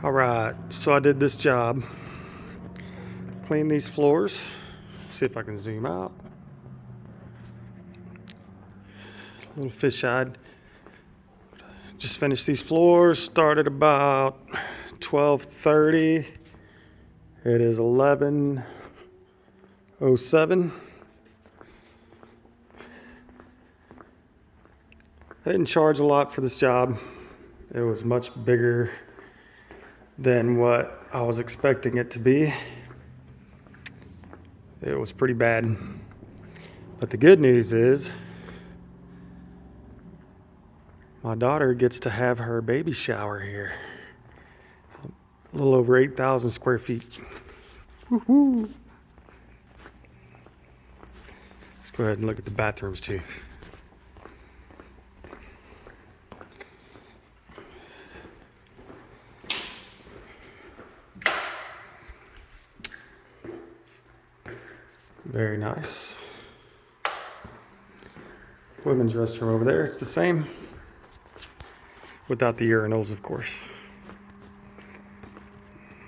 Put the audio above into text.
All right, so I did this job. Clean these floors. See if I can zoom out. A little fish-eyed. Just finished these floors. Started about 12:30. It is 11:07. I didn't charge a lot for this job. It was much bigger than what I was expecting it to be. It was pretty bad. But the good news is my daughter gets to have her baby shower here. A little over 8,000 square feet. Woo-hoo. Let's go ahead and look at the bathrooms too. Very nice. Women's restroom over there, it's the same. Without the urinals, of course.